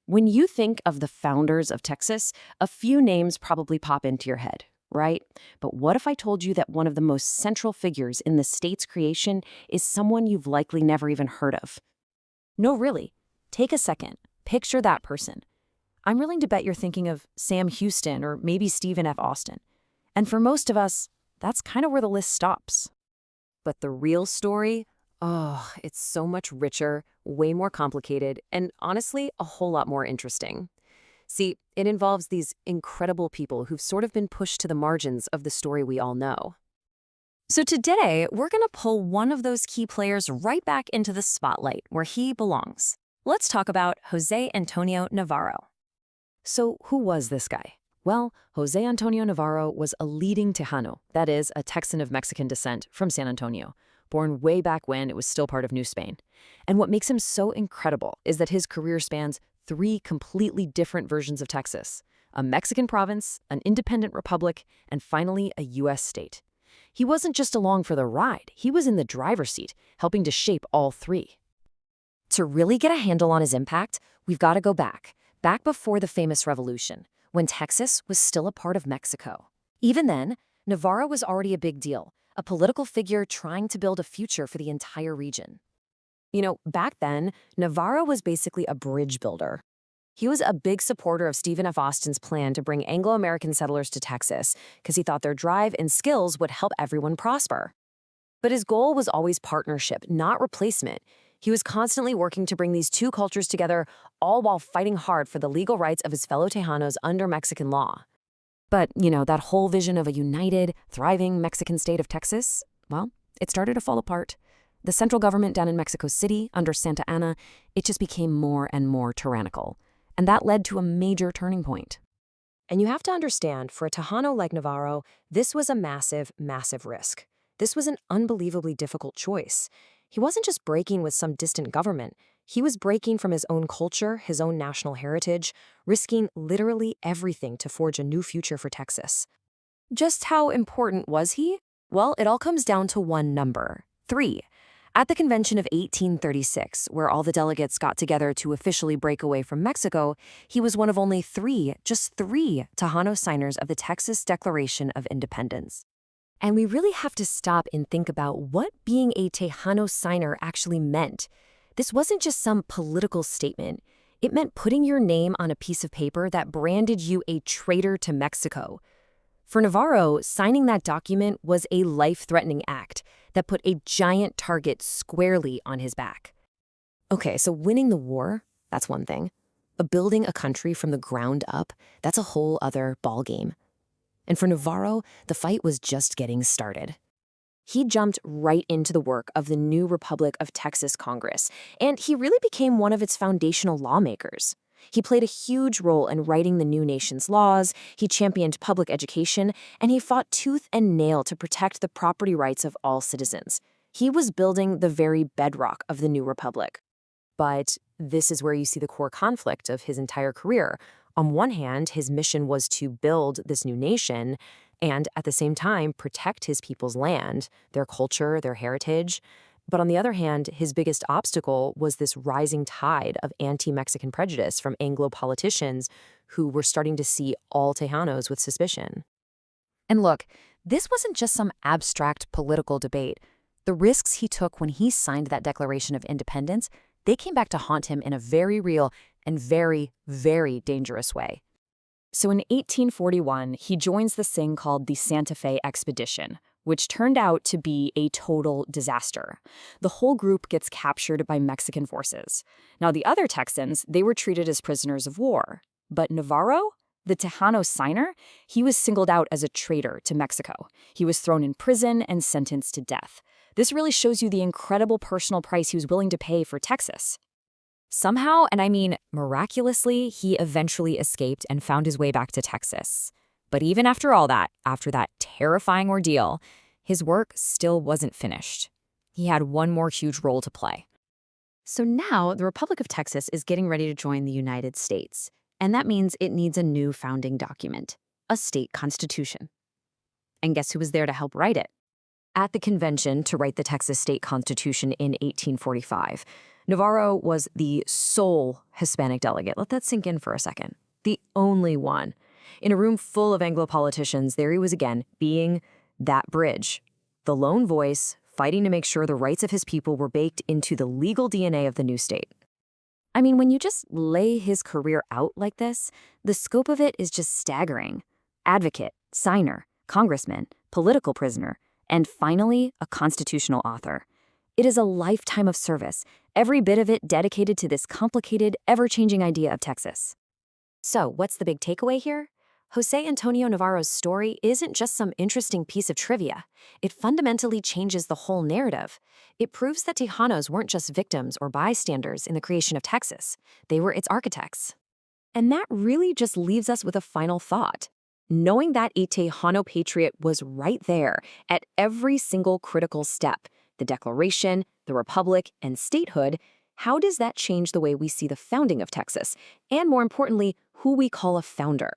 When you think of the founders of Texas, a few names probably pop into your head, right? But what if I told you that one of the most central figures in the state's creation is someone you've likely never even heard of? No, really. Take a second. Picture that person. I'm willing to bet you're thinking of Sam Houston or maybe Stephen F. Austin. And for most of us, that's kind of where the list stops. But the real story, oh, it's so much richer, way more complicated, and honestly, a whole lot more interesting. See, it involves these incredible people who've sort of been pushed to the margins of the story we all know. So today, we're going to pull one of those key players right back into the spotlight where he belongs. Let's talk about Jose Antonio Navarro. So who was this guy? Well, Jose Antonio Navarro was a leading Tejano, that is, a Texan of Mexican descent from San Antonio, born way back when it was still part of New Spain. And what makes him so incredible is that his career spans three completely different versions of Texas: a Mexican province, an independent republic, and finally a U.S. state. He wasn't just along for the ride, he was in the driver's seat, helping to shape all three. To really get a handle on his impact, we've got to go back before the famous revolution, when Texas was still a part of Mexico. Even then, Navarro was already a big deal, a political figure trying to build a future for the entire region. Back then, Navarro was basically a bridge builder. He was a big supporter of Stephen F. Austin's plan to bring Anglo-American settlers to Texas because he thought their drive and skills would help everyone prosper. But his goal was always partnership, not replacement. He was constantly working to bring these two cultures together, all while fighting hard for the legal rights of his fellow Tejanos under Mexican law. But, that whole vision of a united, thriving Mexican state of Texas, well, it started to fall apart. The central government down in Mexico City, under Santa Anna, it just became more and more tyrannical. And that led to a major turning point. And you have to understand, for a Tejano like Navarro, this was a massive, massive risk. This was an unbelievably difficult choice. He wasn't just breaking with some distant government. He was breaking from his own culture, his own national heritage, risking literally everything to forge a new future for Texas. Just how important was he? Well, it all comes down to one number: 3. At the convention of 1836, where all the delegates got together to officially break away from Mexico, he was one of only just three Tejano signers of the Texas Declaration of Independence. And we really have to stop and think about what being a Tejano signer actually meant. This wasn't just some political statement. It meant putting your name on a piece of paper that branded you a traitor to Mexico. For Navarro, signing that document was a life-threatening act that put a giant target squarely on his back. Okay, so winning the war, that's one thing. But building a country from the ground up, that's a whole other ballgame. And for Navarro, the fight was just getting started. He jumped right into the work of the new Republic of Texas Congress, and he really became one of its foundational lawmakers. He played a huge role in writing the new nation's laws, he championed public education, and he fought tooth and nail to protect the property rights of all citizens. He was building the very bedrock of the new republic. But this is where you see the core conflict of his entire career. On one hand, his mission was to build this new nation and, at the same time, protect his people's land, their culture, their heritage. But on the other hand, his biggest obstacle was this rising tide of anti-Mexican prejudice from Anglo politicians who were starting to see all Tejanos with suspicion. And look, this wasn't just some abstract political debate. The risks he took when he signed that Declaration of Independence, they came back to haunt him in a very real and very, very dangerous way. So in 1841, he joins this thing called the Santa Fe Expedition, which turned out to be a total disaster. The whole group gets captured by Mexican forces. Now, the other Texans, they were treated as prisoners of war. But Navarro, the Tejano signer, he was singled out as a traitor to Mexico. He was thrown in prison and sentenced to death. This really shows you the incredible personal price he was willing to pay for Texas. Somehow, and I mean miraculously, he eventually escaped and found his way back to Texas. But even after all that, after that terrifying ordeal, his work still wasn't finished. He had one more huge role to play. So now the Republic of Texas is getting ready to join the United States, and that means it needs a new founding document, a state constitution. And guess who was there to help write it? At the convention to write the Texas state constitution in 1845, Navarro was the sole Hispanic delegate. Let that sink in for a second. The only one. In a room full of Anglo politicians, there he was again, being that bridge. The lone voice, fighting to make sure the rights of his people were baked into the legal DNA of the new state. I mean, when you just lay his career out like this, the scope of it is just staggering. Advocate, signer, congressman, political prisoner, and finally, a constitutional author. It is a lifetime of service, every bit of it dedicated to this complicated, ever-changing idea of Texas. So, what's the big takeaway here? Jose Antonio Navarro's story isn't just some interesting piece of trivia. It fundamentally changes the whole narrative. It proves that Tejanos weren't just victims or bystanders in the creation of Texas. They were its architects. And that really just leaves us with a final thought. Knowing that a Tejano patriot was right there at every single critical step, the Declaration, the Republic, and statehood, how does that change the way we see the founding of Texas? And more importantly, who we call a founder?